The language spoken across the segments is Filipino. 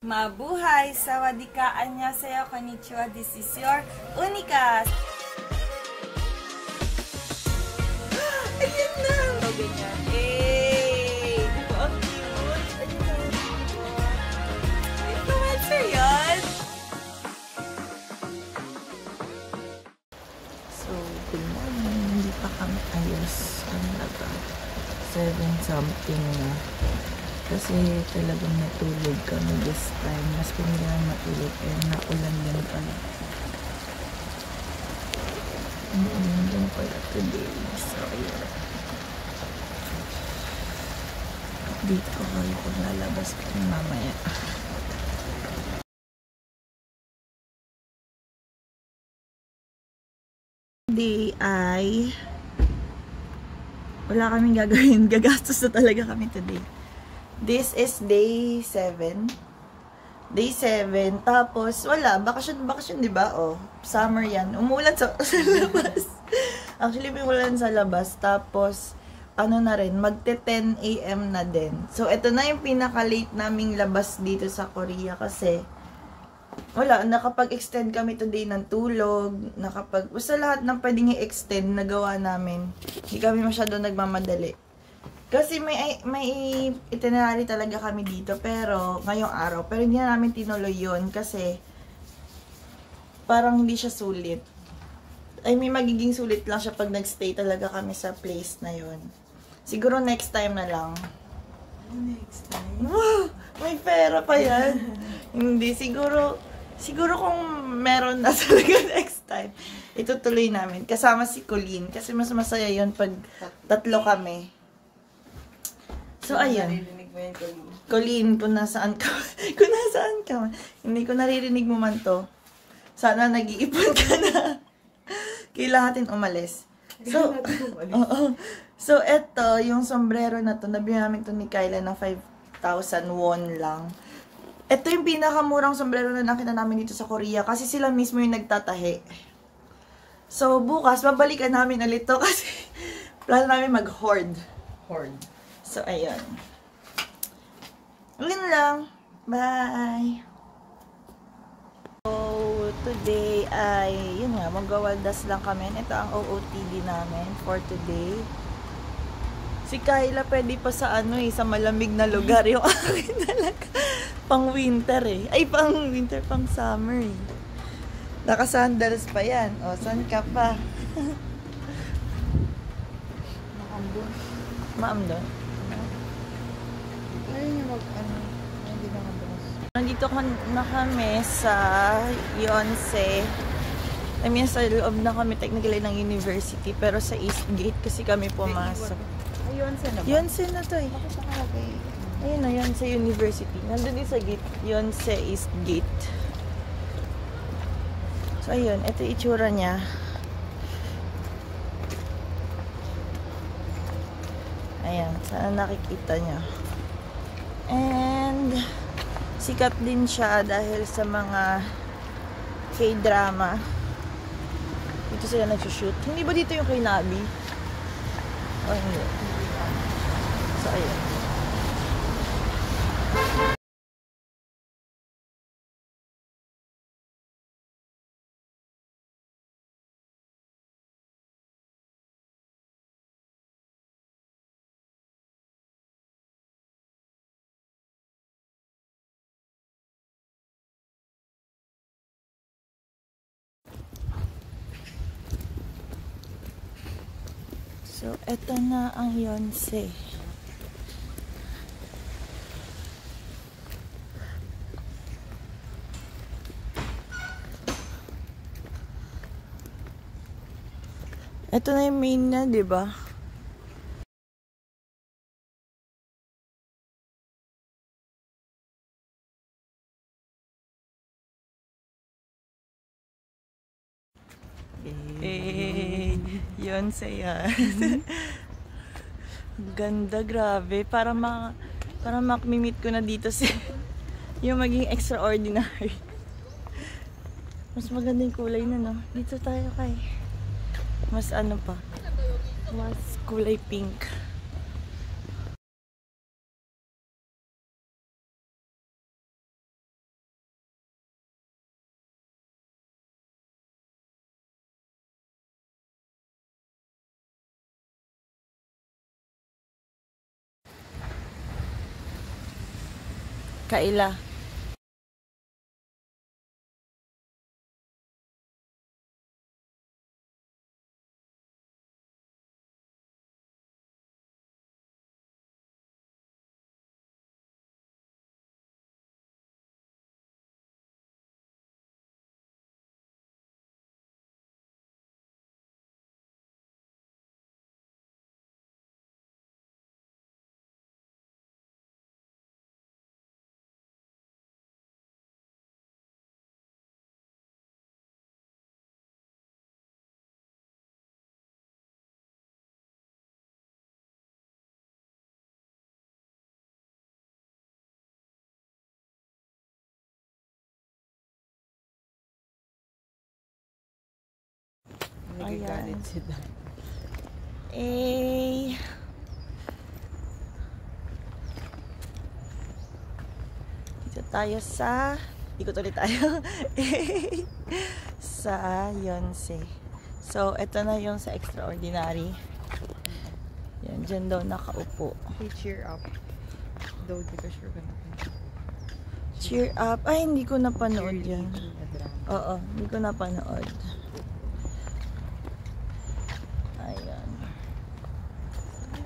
Mabuhay! Sawadika! Annyeonghaseyo! Konnichiwa! This is your Unika! Ayan na! O, ganyan. Hey! Ito ang cute! Ayan na! Influencer yan! So, good morning. Hindi pa kami ayos. Ano na ba? 7 something na. Kasi talagang natulog kami this time. Mas pinila matulog kaya naulan din pala. Naulan din pala today. So, yun. Update ko kayo kung lalabas kami mamaya. Today ay wala kaming gagawin. Gagastos na talaga kami today. This is day 7. Day 7. Tapos, wala. Bakasyon, di ba? Oh, summer yan. Umulan sa labas. Actually, may ulan sa labas. Tapos, ano na rin, magte 10 AM na din. So, ito na yung pinaka-late naming labas dito sa Korea. Kasi, wala. Nakapag-extend kami today ng tulog. Basta lahat ng pwedeng i-extend, nagawa namin. Hindi kami masyado nagmamadali. Kasi may itinerary talaga kami dito pero ngayong araw. Pero hindi na namin tinuloy yun kasi parang hindi siya sulit. Ay, may magiging sulit lang siya pag nagstay talaga kami sa place na yun. Siguro next time na lang. Next time? Wow! May pera pa yan. Hindi. Siguro kung meron na talaga next time, itutuloy namin. Kasama si Colleen. Kasi mas masaya yun pag tatlo kami. So, ayan. Naririnig mo yan, Colleen, kung nasaan ka. Kung nasaan ka. Hindi ko naririnig mo man to. Sana nag-iipon ka na. Kailangan natin umalis. So, so, eto, yung sombrero na to, nabili namin to ni Kyla na 5,000 won lang. Ito yung pinakamurang sombrero na nakita namin dito sa Korea kasi sila mismo yung nagtatahi. So, bukas, babalikan namin ulit to kasi plano namin mag-hoard. So, ayun. Yun lang. Bye! So, today ay, yun nga, magwawaldas lang kami. Ito ang OOTD namin for today. Si Kyla pwede pa sa sa malamig na lugar. Yung akin talaga. Pang winter eh. Ay, pang winter, pang summer eh. Naka-sandals pa yan. O, saan ka pa? Maamdon. Ayaw niya hindi na mabukas. Nandito na kami sa Yonsei. I mean, sa loob na kami technically ng university. Pero sa East Gate kasi kami pumasok. Ay, Yonsei na ba? Yonsei na to eh. Bakit nakalagay? Ayun na, Yonsei University. Nandun din sa gate. Yonsei East Gate. So, ayun. Ito yung itsura niya. Ayan. Sana nakikita niyo. And sikat din siya dahil sa mga K-drama. Dito sila nagsushoot. Hindi ba dito yung kay Nabi? O hindi. So, ayun. So, eto na ang Yonsei. Eto na yung main na, di ba? Yonsei yan. Ganda, grabe. Para makmimit ko na dito si yung maging extraordinary. Mas maganda yung kulay na, no? Dito tayo kay mas mas kulay pink. Kaila. Nagagalit sila. Eh, dito tayo sa, ikot ulit tayo, sa Yonsei. So, ito na yung sa extraordinary. Yan, dyan daw nakaupo. Hey, cheer up. Though, di ko sure kung Cheer up. Ay, hindi ko napanood yan. cheerleading na drama. Oo, hindi ko napanood. Ayan.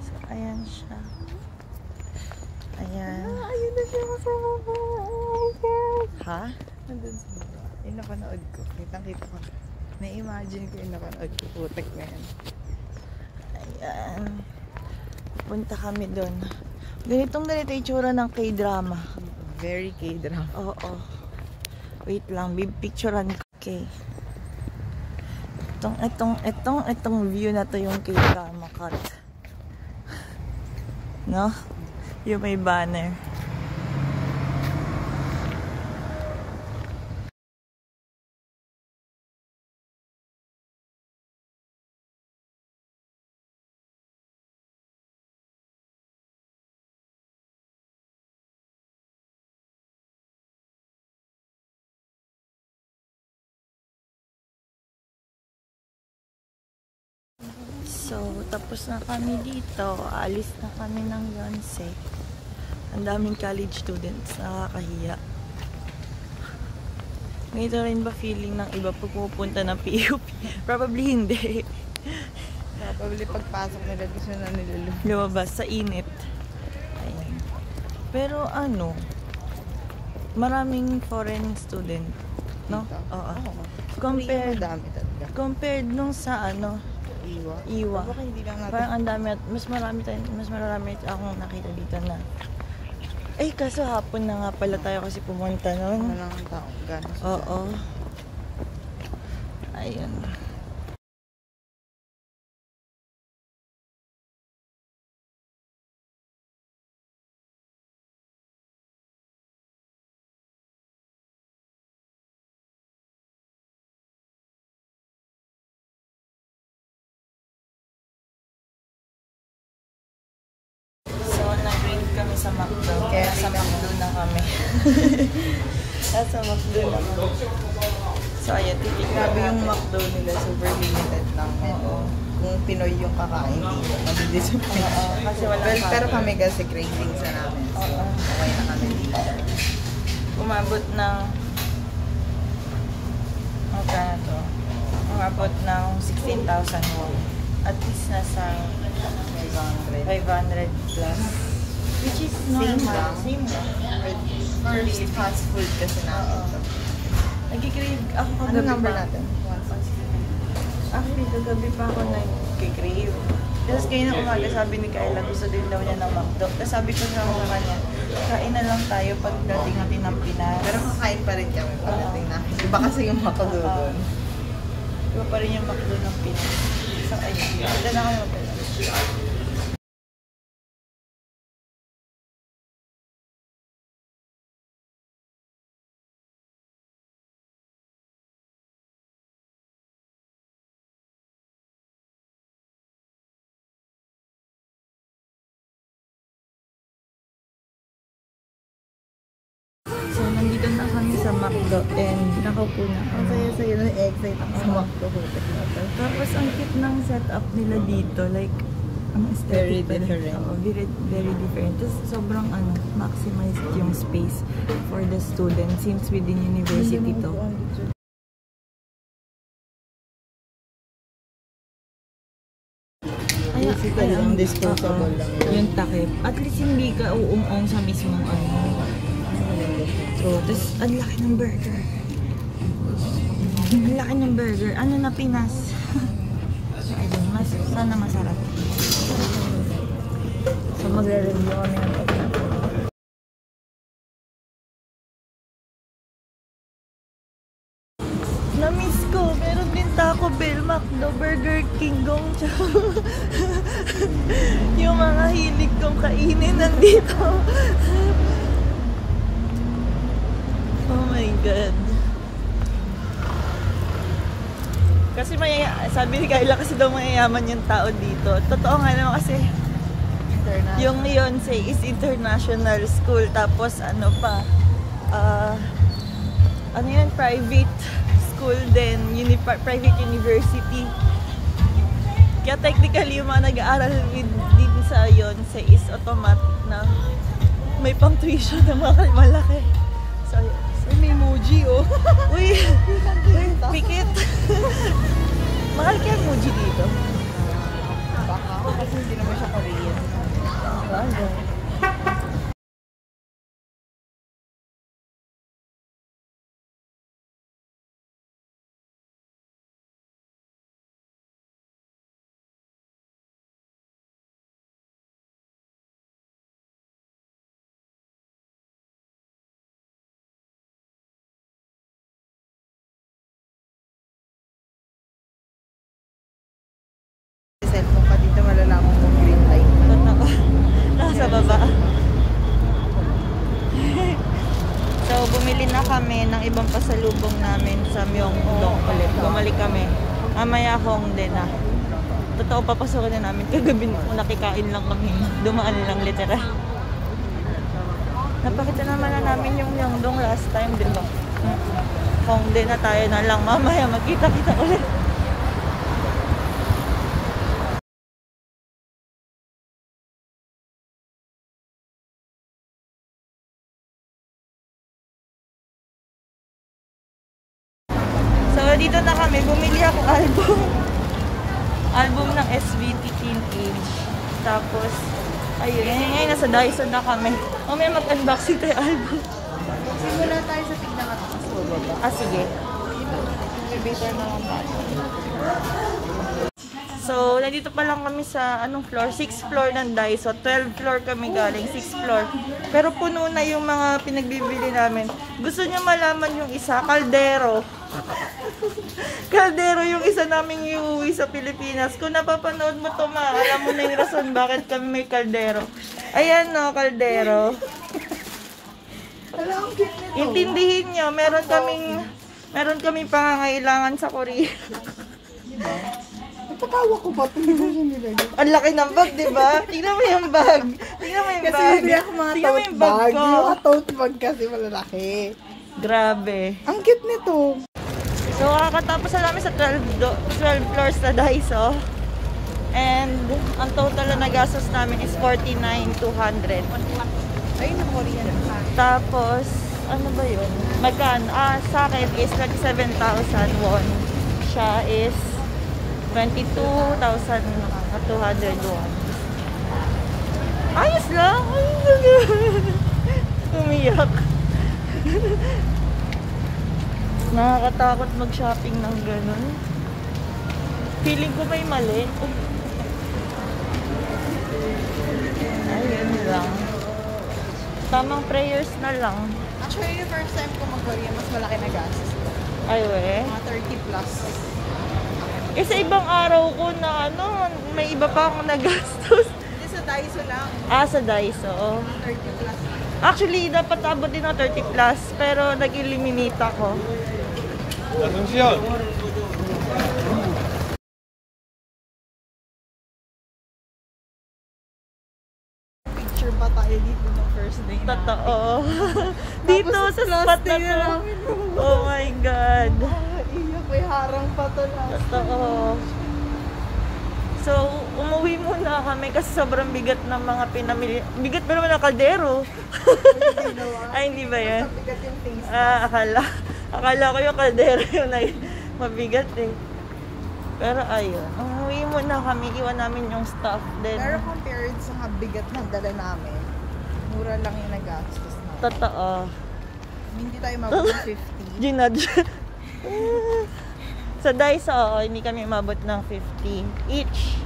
So, ayan siya. Ayan. Ayun na siya kasama ko. Oh my God. Ha? Nandun sa baba. Yung napanood ko. Kitang-kita ko. Na-imagine ko yung napanood ko. Putek na yan. Ayan. Punta kami doon. Ganitong ganito yung itsura ng K-drama. Very K-drama. Oo. Wait lang, picturean ko. Okay. Itong view na to yung K-drama cut. No? Yung may banner. So, tapos na kami dito. Alis na kami ng Yonsei. Ang daming college students. Nakakahiya. Ganito rin ba feeling ng iba pag pupunta ng PUP? Probably hindi. Probably pagpasok nila gusto na nila Lumabas sa init. Ayan. Pero ano, maraming foreign student. No? Dito? Oo. Oo. Compared, Dami talaga. compared nung sa ano, Iwa. Iwa. Baka hindi lang natin. Parang ang dami at mas marami akong nakita dito na. Eh, kaso hapon na nga pala tayo kasi pumunta Ano nun. lang ang taong gano'n. Oo. Ayun. So, nag-break kami sa McDo. Kaya sa McDo na kami. Nasa McDo na kami. So, ayun, titignan Grabe yung McDo nila, super limited lang. Oo. Kung Pinoy yung kakain, madidisappoint. Oo, kasi wala Well, pa. pero kami kasi cravings na namin. So, Oo. okay na kami dito. Umabot ng magkano to? Umabot ng 16,000 won. At least nasa 500. 500 plus. Which is Same normal. lang. Same lang. First fast food kasi namin to. Nag-crave ako Ano kagabi number pa. natin? Actually, kagabi pa ako nag-crave. Tapos kayo na umaga, sabi ni Kayla, gusto din daw niya ng McDo. Tapos sabi ko sa kanya, kain na lang tayo pagdating natin ng Pinas. Pero kakain pa rin kami pagdating namin. Iba kasi yung McDo doon. Iba pa rin yung McDo ng Pinas. So, ayun. Ganda na kami mag-lunch. So, nandito na kami sa McDo and nakaupo na Ang kami. saya-saya na excite ako sa McDo. Putek na to. Tapos, ang cute ng setup nila dito. Like, Ang aesthetic Very pa rin. different. Oo, very, very different. Tapos sobrang maximized yung space for the student since within university to. Basically, ang disposable lang yun. Yung takip. At least hindi ka uung-ong sa mismong So, tapos ang laki ng burger. Ang laki ng burger. Ano na Pinas? Ayun, sana masarap. So, magre-review kami ng pagkain. Na-miss ko. Meron din Taco Bell, McDo, Burger King, Gongcha. Yung mga hilig kong kainin nandito. Oh my God. Kasi sabi ni Kayla kasi daw mayayaman yung tao dito. Totoo nga naman kasi yung Yonsei is international school. Tapos ano pa, ano yun, private school din, private university. Kaya technically yung mga nag-aaral din sa Yonsei is automatic na may pang tuition na malaki. So, May emoji, oh. uy, pikit. Mahal kaya emoji dito? Baka, kasi hindi naman siya Korean. Bagay. Cellphone pa dito, malalaman mo green light. Totoo. Nasa baba. So, bumili na kami ng ibang pasalubong namin sa Myeongdong ulit. Bumalik kami. Mamaya Hongdae na. Totoo, papasukin na namin. Kagabi nakikain lang kami. Dumaan lang literal. Napakita naman na namin yung Myeongdong last time, di ba? Hongdae na tayo na lang. Mamaya magkita-kita ulit. So, dito na kami. Bumili ako album ng SBT Teenage. Tapos, ayun. Ngayon, nasa Daiso na kami. May mag-unboxing tayo album. Simula tayo sa tignan ka sa baba. Ah, sige. Elevator na lang tayo. So, nandito pa lang kami sa anong floor? 6th floor ng Daiso. 12th floor kami galing. 6th floor. Pero puno na yung mga pinagbibili namin. Gusto niyo malaman yung isa? Kaldero. Kaldero yung isa naming iuwi sa Pilipinas. Kung napapanood mo to, alam mo na yung rason bakit kami may kaldero. Ayan no, kaldero. Intindihin nyo, meron kaming pangangailangan sa Korea. Napatawa ko pa, tingnan mo siya nilagay. Ang laki ng bag, di ba? Tingnan mo yung bag. Tingnan mo yung Kasi bag. hindi ako mga Tingnan mo tote yung bag bag. ko. Yung mga tote bag kasi malalaki. Grabe. Ang cute nito. So, kakatapos na namin sa 12 floors na Daiso. And, ang total na nagastos namin is 49,200. Ayun na Korean. Tapos, ano ba yun? Magkano? Sa akin is 27,000 won. Siya is 22,200 won. Ayos lang! Umiyak. Nakakatakot mag-shopping ng ganun. Feeling ko may mali. Ayun lang. Tamang prayers na lang. Actually, yung first time ko mag-Korea, mas malaki na gastos. Ay, we. Mga 30 plus. Eh, sa ibang araw ko na may iba pa akong nagastos. Hindi sa Daiso lang. Sa Daiso. Mga 30 plus. Actually, dapat abot din ng 30 plus, pero nag-eliminate ako. Picture pa tayo dito ng first day na. Totoo. Dito Tapos sa last spot na day to. namin. Oh my God. Iyak, may harang pa to last. Totoo. So, umuwi muna kami kasi sobrang bigat ng mga pinamili. Bigat ba naman ang kaldero? Ay, hindi ba yan? Mabigat yung face. Akala ko yung kaldero yung mabigat eh. Pero ayun, umuwi muna kami, iwan namin yung stuff din. Pero compared sa bigat na dala namin, mura lang yung nagastos na. Totoo. Hindi tayo mabot ng 50. Ginadge. Sa Daiso, hindi kami umabot ng 50 each.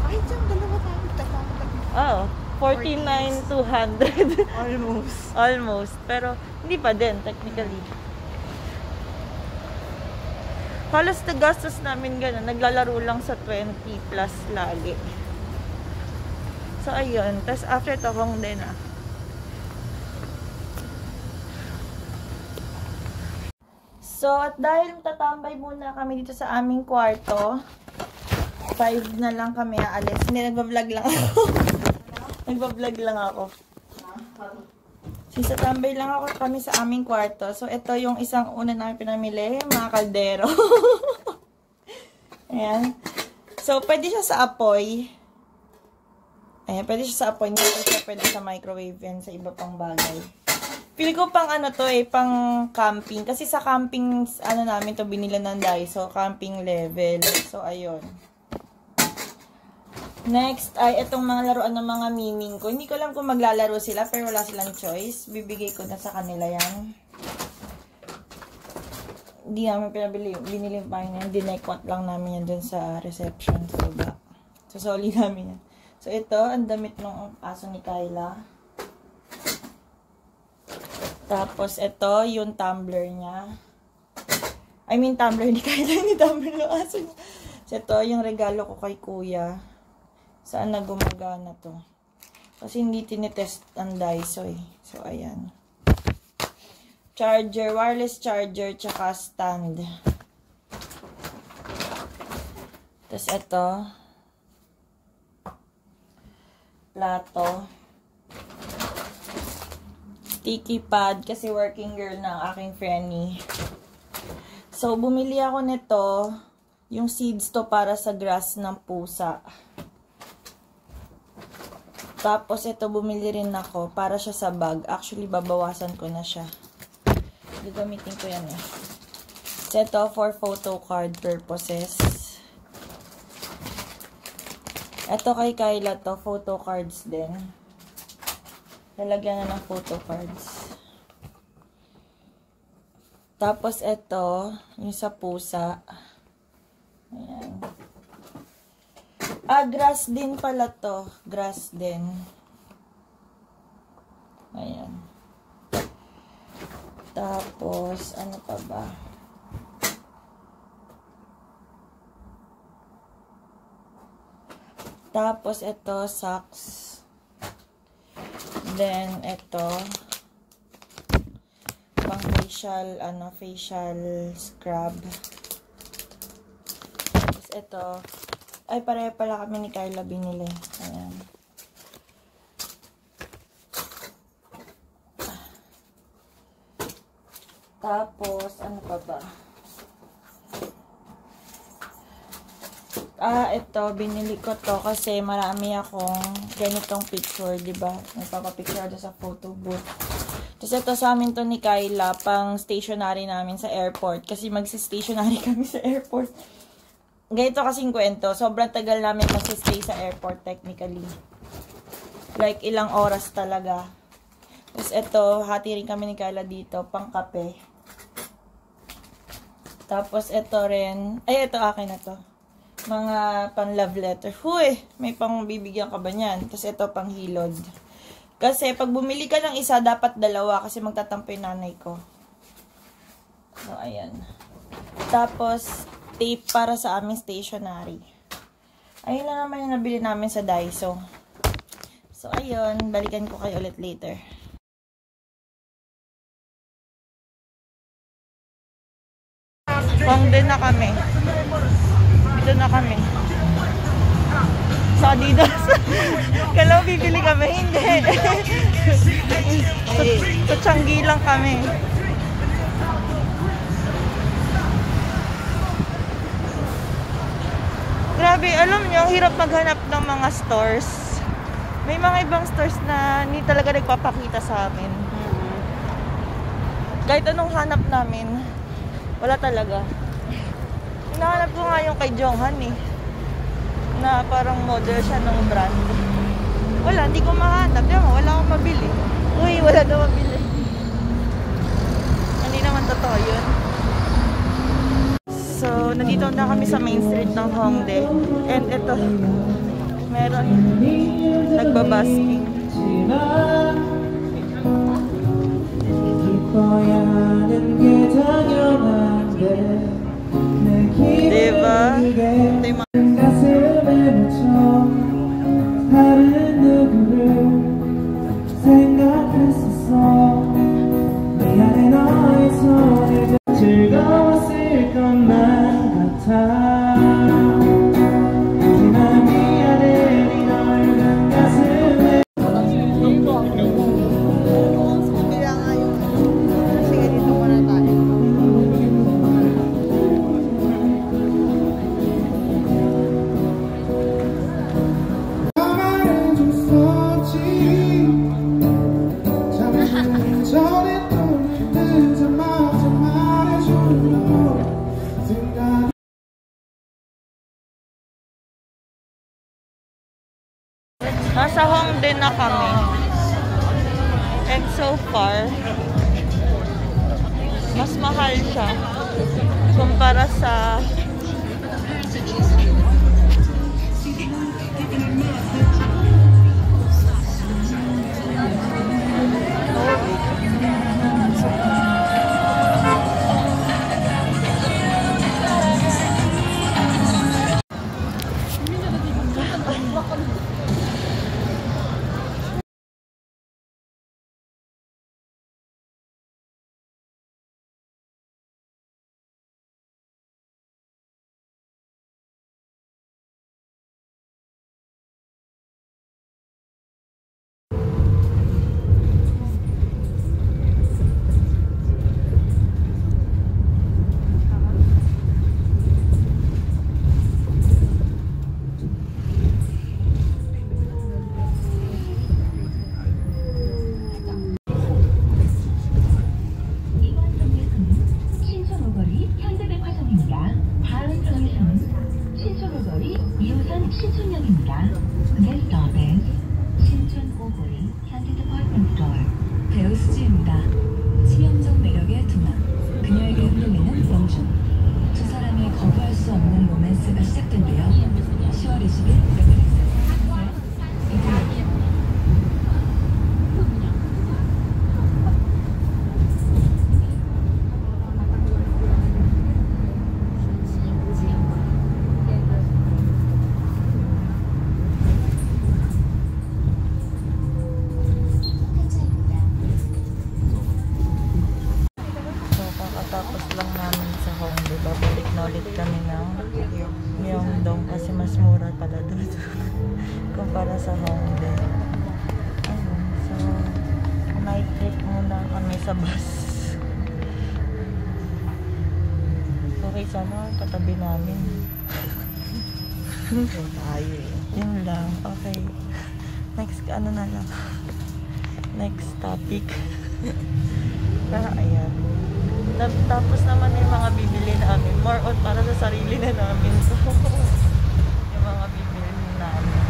Kahit yung dalawa tayo, Oh, 49,200. almost. Almost. Pero, hindi pa din, technically. Halos na gastos namin gano'n. Naglalaro lang sa 20 plus lagi. So, ayun. Tapos, after Tokong din So, at dahil tatambay muna kami dito sa aming kwarto, 5 na lang kami aalis. Hindi, nagbablog lang ako. Nagbablog lang ako. Since tatambay lang ako kami sa aming kwarto. So, ito yung isang una namin pinamili, mga kaldero. Ayan. So, pwede siya sa apoy. Ayan, pwede siya sa apoy. Hindi siya pwede sa microwave yan, sa iba pang bagay. Pili ko pang ano to pang camping. Kasi sa camping, ano namin to, binila ng Daiso, camping level. So, ayun. Next ay itong mga laruan ng mga miming ko. Hindi ko alam kung maglalaro sila, pero wala silang choice. Bibigay ko na sa kanila yan. Hindi namin binili pa yan. Dinekwat lang namin yan dun sa reception. So, susoli namin yan. So, ito, ang damit ng aso ni Kyla. Tapos, ito, yung tumbler niya. I mean, tumbler ni Kyla, hindi tumbler ng aso niya. So, ito, yung regalo ko kay kuya. Saan na gumagana to? Kasi hindi tinitest ang Daiso eh. So, ayan. Charger, wireless charger, tsaka stand. Tapos, ito. Plato. Sticky pad kasi working girl ng aking friendly. So, bumili ako nito. Yung seeds to para sa grass ng pusa. Tapos, ito bumili rin ako para siya sa bag. Actually, babawasan ko na siya. Gagamitin ko yan eh. So, ito for photo card purposes. Ito kay Kyla to, photo cards din. Lalagyan na ng photo cards. Tapos, ito, yung sa pusa. Ayan. Grass din pala to. Grass din. Ayan. Tapos, ano pa ba? Tapos, ito, socks. Then, ito, pang facial, facial scrub. Tapos, ito, ay, pareho pala kami ni Kyla binili. Ayan. Tapos, ano pa ba? Ito, binili ko to kasi marami akong ganitong picture, diba? Nagpapapicture doon sa photo booth. Tapos ito sa amin to ni Kyla, pang stationary namin sa airport. Kasi magsi-stationary kami sa airport. Ganito kasing kwento. Sobrang tagal namin magsi-stay sa airport technically. Like, ilang oras talaga. Tapos ito, hati rin kami ni Kyla dito, pang kape. Tapos ito rin, ay ito akin na to. Mga pang love letter. Huy, may pang bibigyan ka ba niyan? Tapos ito pang hilod. Kasi pag bumili ka ng isa, dapat dalawa kasi magtatampo yung nanay ko. So, ayan. Tapos, tape para sa aming stationery. Ayun na naman yung nabili namin sa Daiso. So, ayun. Balikan ko kayo ulit later. Hongdae na kami. Dito na kami. Sa Adidas. Kala mo bibili kami? Hindi. Sa Changi lang kami. Grabe, alam niyo, ang hirap maghanap ng mga stores. May mga ibang stores na hindi talaga nagpapakita sa amin. Kahit anong hanap namin, wala talaga. Hinahanap ko nga yung kay Jonghan eh. Na parang model siya ng brand. Wala, hindi ko mahanap. Diba, wala akong mabili. Uy, wala na mabili. Hindi naman totoo yun. So, nandito na kami sa main street ng Hongdae. And ito, meron nagbabasking. Diba? 즐거웠을 것만 같아 Nasa Hongdae na kami. And so far, mas mahal siya kumpara sa 신촌역입니다. Next stop is 신촌 오거리 현대 디파트먼트 스토어. 배우 수지입니다. 치명적 매력의 두나, 그녀에게 흔들리는 영준. 두 사람의 거부할 수 없는 로맨스가 시작된대요. 10월 20일 레그레스. Tapos lang namin sa Hongdae, babalik na ulit kami ng Myeongdong kasi mas mura pala doon kumpara sa Hongdae. Ayun, so night trip muna kami sa bus. Okay, sana katabi namin. Yun lang, okay. Next, ano na lang. Next topic. Ayan. Tapos naman yung mga bibili namin. More on para sa sarili na namin. So, yung mga bibili namin.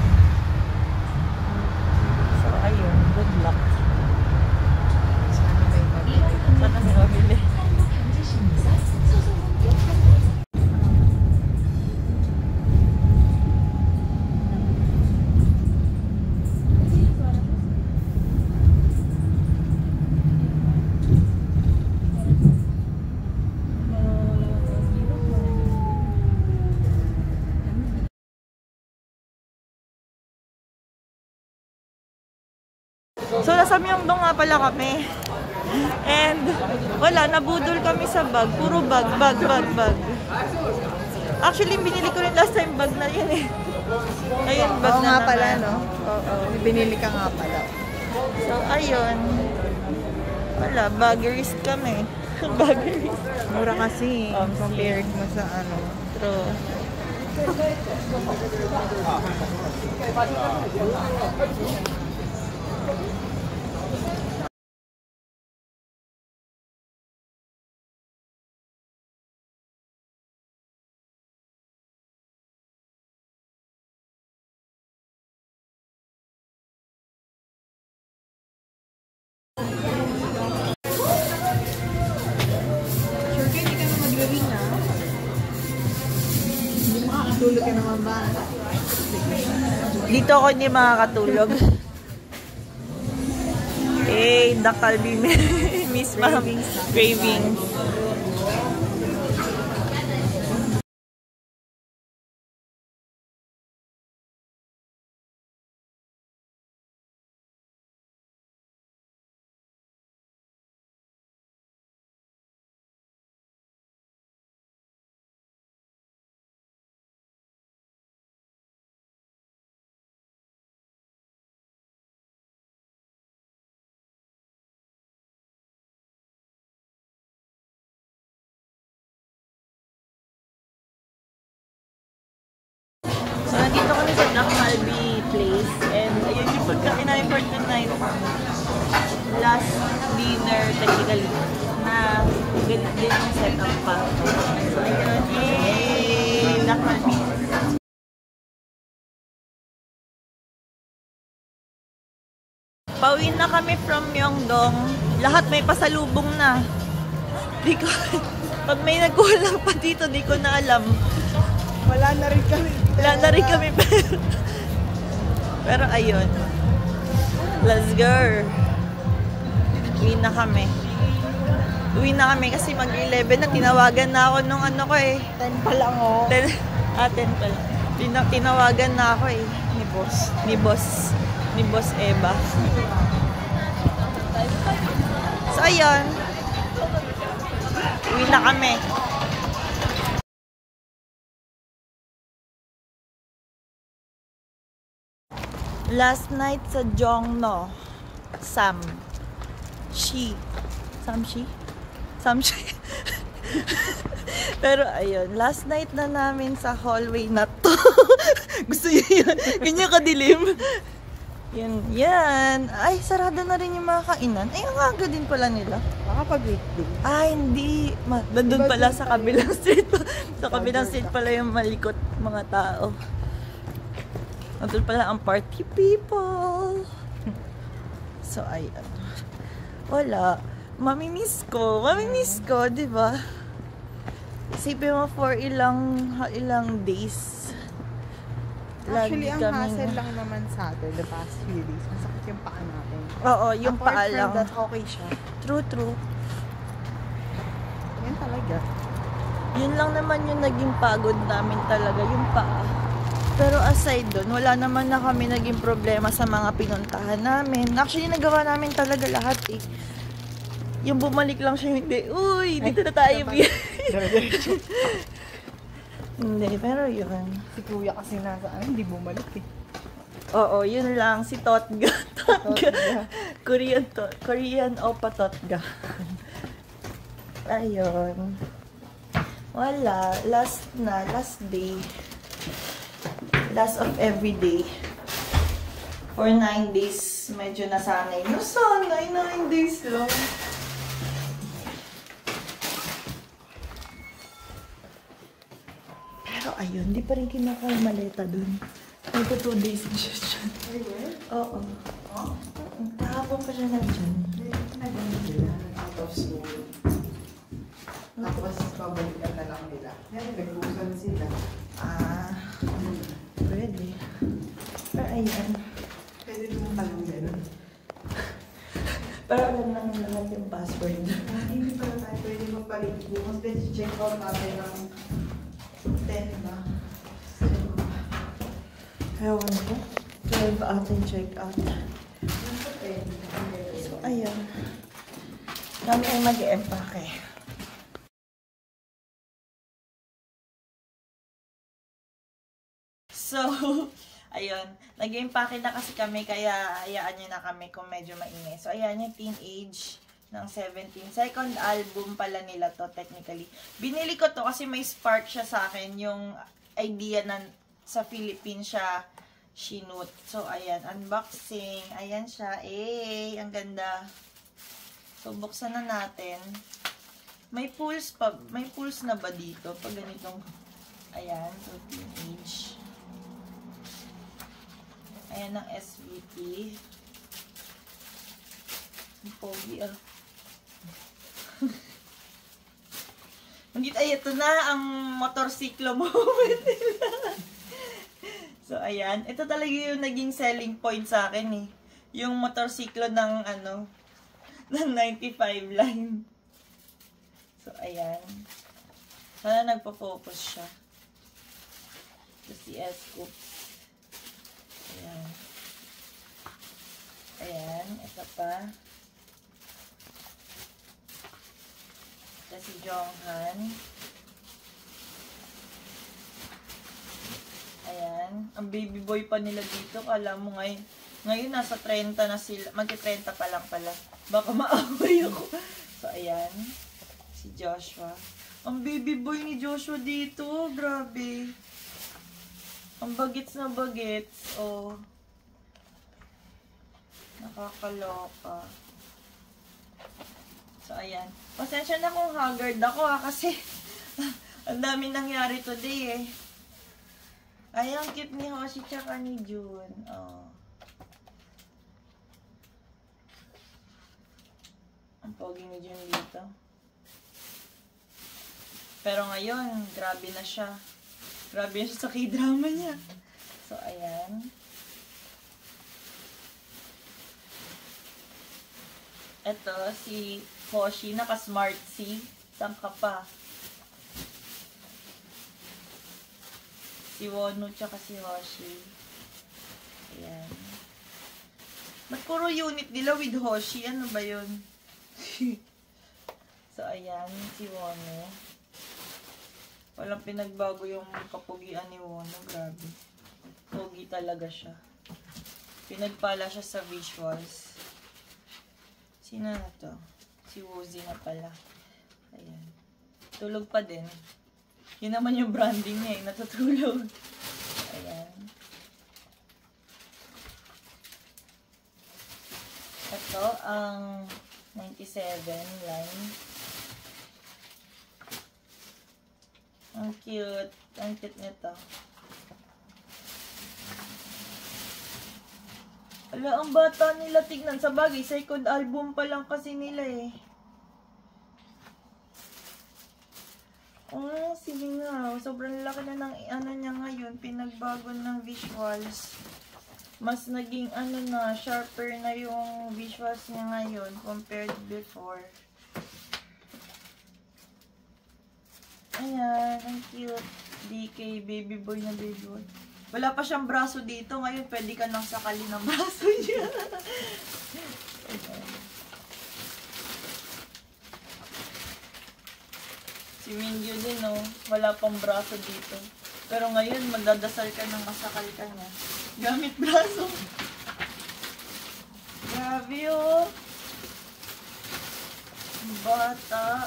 So, ayun. Good luck. Sana may mabili. So, nasa Myeongdong nga pala kami. And, wala, nabudol kami sa bag. Puro bag. Actually, binili ko rin last time bag na yun eh. Ayun, bag na nga pala, no? Oo, binili ka nga pala. So, ayun. Wala, baggerist kami. Baggerist. Mura kasi, compared mo sa ano. True. Sure ka, hindi ka na mag-ring ha? Hindi makakatulog ka naman ba? Dito ako hindi makakatulog. Eh, dakal din. Miss Ma'am. Cravings. So, nandito kami sa Dakhalbi Place. And, ayun yung pagkain namin for tonight. Last dinner, technically. Na, ganit din yung setup pa. So, ayun. Yay! Dakhalbi. Pauwi na kami from Myeongdong. Lahat may pasalubong na. Di ko, pag may nagkulang pa dito, di ko na alam. Wala na rin kami. Wala na rin kami pero ayun. Let's go. Uwi na kami. Uwi na kami kasi mag-11 na. Tinawagan na ako nung ano ko eh. 10 pa lang oh. 10 pa lang. Tinawagan na ako eh. Ni Boss Eva. So ayun. Uwi na kami. Last night sa Jongno, Samshi. Pero ayun, last night na namin sa hallway na to. Gusto nyo yun? Ganyan kadilim. Yan. Ay, sarado na rin yung mga kainan. Ay, ang aga din pala nila. Baka pag-weekday. Ay, hindi. Nandun pala sa kabilang street. Sa kabilang street pala yung malikot mga tao. Nandun pala ang party people. So, ayan. Wala. Mamimiss ko, di ba? Isipin mo for ilang days. Actually, ang kaming- hassle lang naman sa atin the past few days. Masakit yung paa natin. Oo, yung Apart paa from lang. that, okay siya. True. Yan talaga. Yun lang naman yung naging pagod namin talaga, yung paa. Pero aside doon, wala naman na kami naging problema sa mga pinuntahan namin. Actually, nagawa namin talaga lahat eh. Yung bumalik lang siya, hindi, uy, dito na tayo. Hindi, pero yun. Si kuya kasi nasa hindi bumalik eh. Oo, yun lang. Si Totga. Korean Opa Totga. Ayun. Wala. Last day. Last of every day. For 9 days, medyo nasanay. Nasanay, 9 days lang. Pero ayun, di pa rin kinukuha yung maleta dun. Ito 2 days na siya dyan. Oo. Kahapon pa siya na dyan. Out of school. Tapos, pabalikan na lang nila. Yan, nag-usan sila. Pwede. Pero ayun. Pwede naman palang gano'n. Pero alam lang lahat yung password. Hindi pala tayo pwede magpalit. Bukas din, check out natin ng 10 ba? Ewan ko. 12 atin check out. So, ayun. Kami ay mag-empake. So, ayun. Nag-empake na kasi kami, kaya hayaan nyo na kami kung medyo maingay. So, ayan yung Teenage ng 17. Second album pala nila to, technically. Binili ko to kasi may spark siya sa akin, yung idea na sa Philippines siya shinut. So, ayan, unboxing. Ayan siya. Ang ganda. So, buksan na natin. May pulse na ba dito? Pag ganitong, ayan, so, teenage. Ayan ang SVT. Ang pogi, ah. Ay, ito na ang motorsiklo moment nila. So, ayan. Ito talaga yung naging selling point sa akin eh. Yung motorsiklo ng, ng 95 line. So, ayan. Sana nagpo-focus siya. Ito si S-Scoop. Ayan. Ayan. Ito pa. Ito si Jonghan. Ayan. Ang baby boy pa nila dito. Kala mo ngayon nasa 30 na sila. Magti-30 pa lang pala. Baka maaway ako. So, ayan. Si Joshua. Ang baby boy ni Joshua dito. Grabe. Ang bagets na bagets. Oh. Nakakaloka. So, ayan. Pasensya na kung haggard ako kasi ang dami nangyari today eh. Ay, ang cute ni Hoshi tsaka ni June. Oh. Ang pogi ni June dito. Pero ngayon, grabe na siya. Grabe na siya sa k-drama niya. So, ayan. Ito, si Hoshi, naka-smart C. Saan ka pa? Si Wonu, tsaka si Hoshi. Ayan. Ba't puro unit nila with Hoshi? Ano ba yun? So, ayan, si Wonu. Walang pinagbago yung kapugian ni Wonu. Grabe. Pogi talaga siya. Pinagpala siya sa visuals. Sino na to? Si Woozy na pala. Ayan. Tulog pa din. Yun naman yung branding niya eh. Natutulog. Ayan. Ito ang 97 line. Ang cute. Ang cute nito. Ala, ang bata nila tignan. Sa bagay, second album pa lang kasi nila eh. Oh, sige nga. Sobrang laki na ng ano niya ngayon. Pinagbago ng visuals. Mas naging ano na, sharper na yung visuals niya ngayon compared before. Ayan, ang cute. DK, baby boy na baby boy. Wala pa siyang braso dito. Ngayon, pwede ka nang sakali ng braso niya. Si Mingyu din, oh. Wala pang braso dito. Pero ngayon, magdadasal ka nang masakal ka niya. Gamit braso. Grabe, oh. Bata.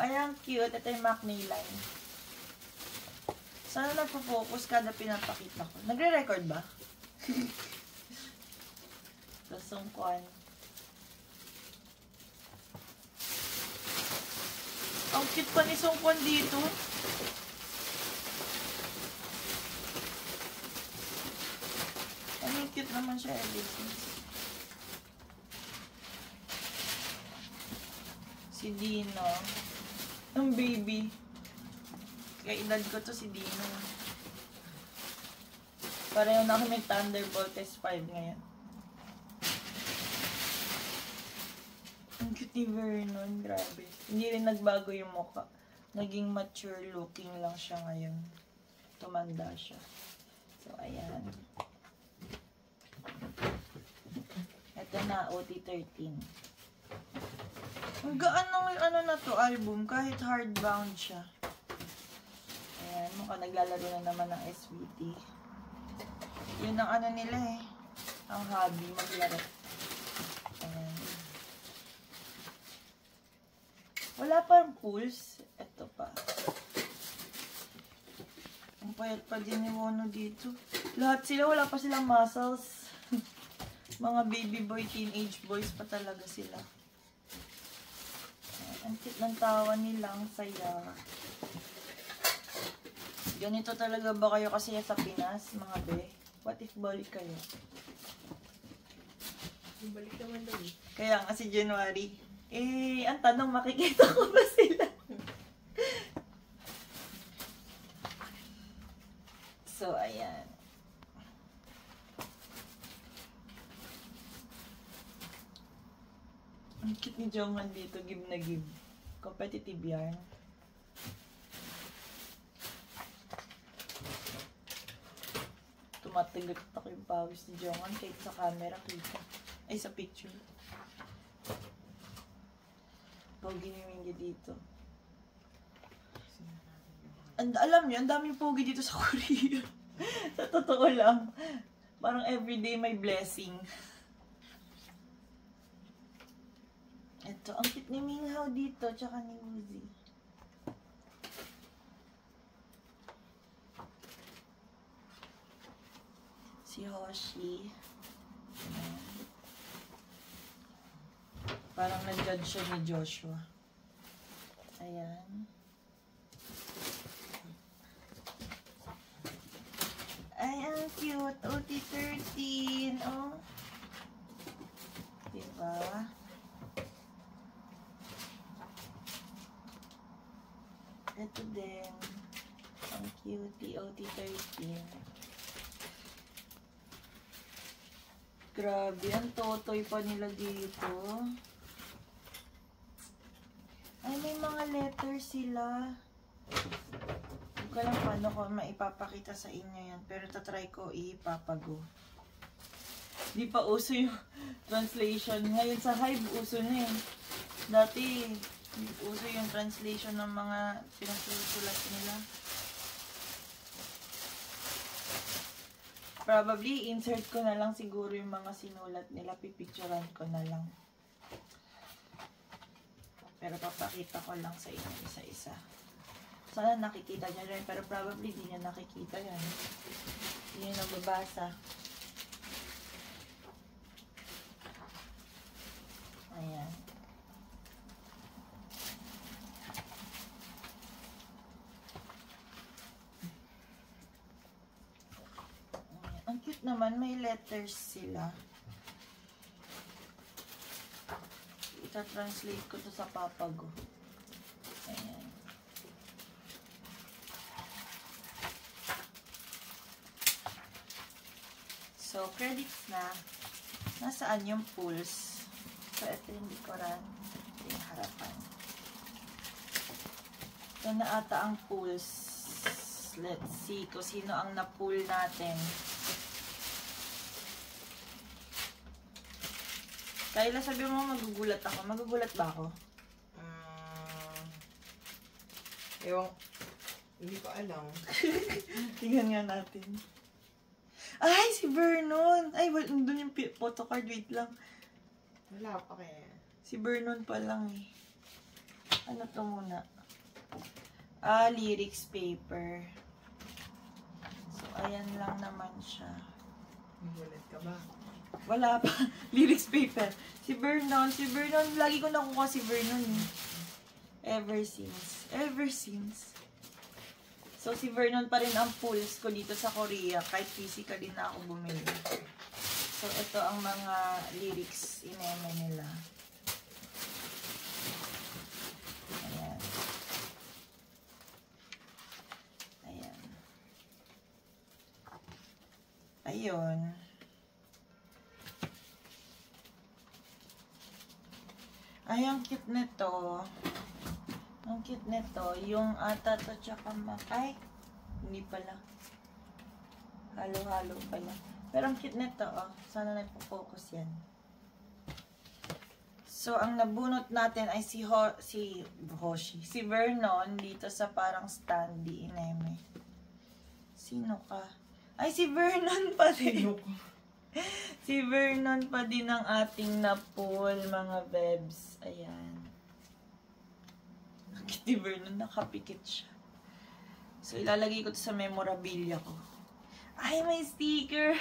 Ay, ang cute. Ito yung Macne line. Sana nagpo-focus kada pinapakita ko. Nagre-record ba? Tapos yung kwan. Ang cute pa ni Songkwan dito. Ang cute naman siya everything. Si Dino. Ang baby. Kaya edad ko to si Dino. Pareho na kami Thunderbolt S5 ngayon. Ang cute ni Vernon, grabe. Hindi rin nagbago yung mukha. Naging mature looking lang siya ngayon. Tumanda siya. So, ayan. Ito na, OT13. Ang gaan naman ano na to, album. Kahit hardbound siya. Ayan, mukhang naglalaro na naman ng SVT. Yun ang ano nila eh. Ang hobby, maglaro. Ayan. Wala pang pulse. Ito pa. Ang payat pa din ni Wono dito. Lahat sila, wala pa silang muscles. Mga baby boy, teenage boys pa talaga sila. Ang cute ng tawa nila, ang saya. Ganito talaga ba kayo kasi sa Pinas, mga be? What if balik kayo? Balik naman daw eh. Kaya nga si January. Eh, ang tanong, makikita ko ba sila? So, ayan. Ang cute ni Jonghan dito, give na give. Competitive yarn. Tumatigat ako yung pawis ni Jonghan kahit sa camera kita. Ay, sa picture. Pogi ni Mingy dito. Alam niyo, ang daming pogi dito sa Korea. Sa totoo lang. Parang everyday may blessing. Ito, ang cute ni Minghao dito, tsaka ni Woozy. Si Hoshi. Parang nag-judge siya ni Joshua. Ayan. Ay, ang cute. OT13. Oh. Diba? Ito din. Ang cute. OT13. Grabe, ang totoy pa nila dito. Ay, may mga letters sila. Hindi ko alam paano ko maipapakita sa inyo yan. Pero tatry ko ipapago. Di pa uso yung translation. Ngayon sa Hive, uso na eh. Dati, uso yung translation ng mga pinasusulat nila. Probably, insert ko na lang siguro yung mga sinulat nila. Pipicturean ko na lang. Pero papakita ko lang sa inyo isa-isa. Sana nakikita nyo rin. Pero probably di nyo nakikita yan. Hindi nyo nababasa. Ayan. Ang cute naman. May letters sila. Ita-translate ko to sa papago. Ayan. So, credits na. Nasaan yung pulse? So, ito yung likuran. Ito yung harapan. Ito na ata ang pulse. Let's see kung sino ang na-pull natin. Kayla, sabi mo magugulat ako. Magugulat ba ako? Ewan, hindi ko alam. Tingnan nga natin. Ay, si Vernon! Ay, doon yung photocard. Wait lang. Wala pa kaya. Si Vernon pa lang eh. Ano to muna? Lyrics paper. So, ayan lang naman siya. Nagulat ka ba? Wala pa. Lyrics paper. Si Vernon. Si Vernon. Lagi ko nakuha si Vernon eh. Ever since. Ever since. So, si Vernon pa rin ang pulse ko dito sa Korea. Kahit physically na ako bumili. So, ito ang mga lyrics ineme nila. Ayan. Ayan. Ayun. Ay, ang cute nito. Ang cute nito. Yung ata to tsaka ay, hindi pala. Halo-halo pala. Pero ang cute nito, oh. Sana nagpo-focus yan. So, ang nabunot natin ay si Hoshi. Si Vernon dito sa parang standee ineme. Sino ka? Ay, si Vernon pa din. Si Vernon pa din ang ating na-pull, mga bebs. Ayan. Kitty Vernon, nakapikit siya. So, ilalagay ko to sa memorabilia ko. Ay, may sticker!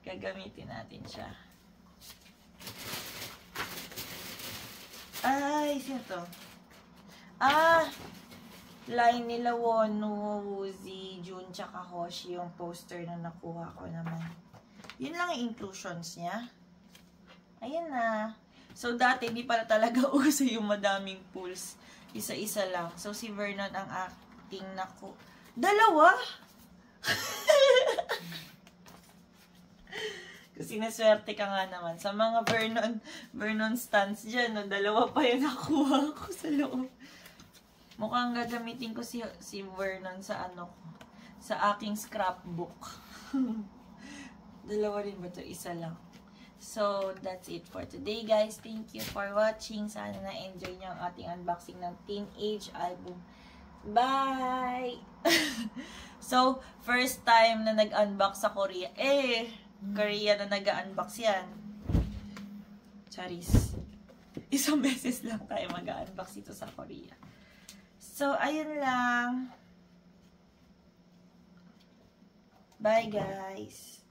Gagamitin natin siya. Ay, sino to? Line nila Wonu, Woozi, Jun, tsaka Hoshi yung poster na nakuha ko naman. Yun lang yung inclusions niya. Ayan na. So, dati, hindi pala talaga uso yung madaming pools. Isa-isa lang. So, si Vernon ang acting naku. Dalawa! Kasi naswerte ka nga naman. Sa mga Vernon stands dyan, no, dalawa pa yung nakuha ko sa loob. Mukhang gagamitin ko si Vernon sa sa aking scrapbook. Dalawa rin ba ito? Isa lang. So, that's it for today, guys. Thank you for watching. Sana na-enjoy nyo ang ating unboxing ng Teenage album. Bye! So, first time na nag-unbox sa Korea. Korea na nag-unbox yan. Charis. Isang beses lang tayo mag-unbox ito sa Korea. So, ayun lang. Bye, guys.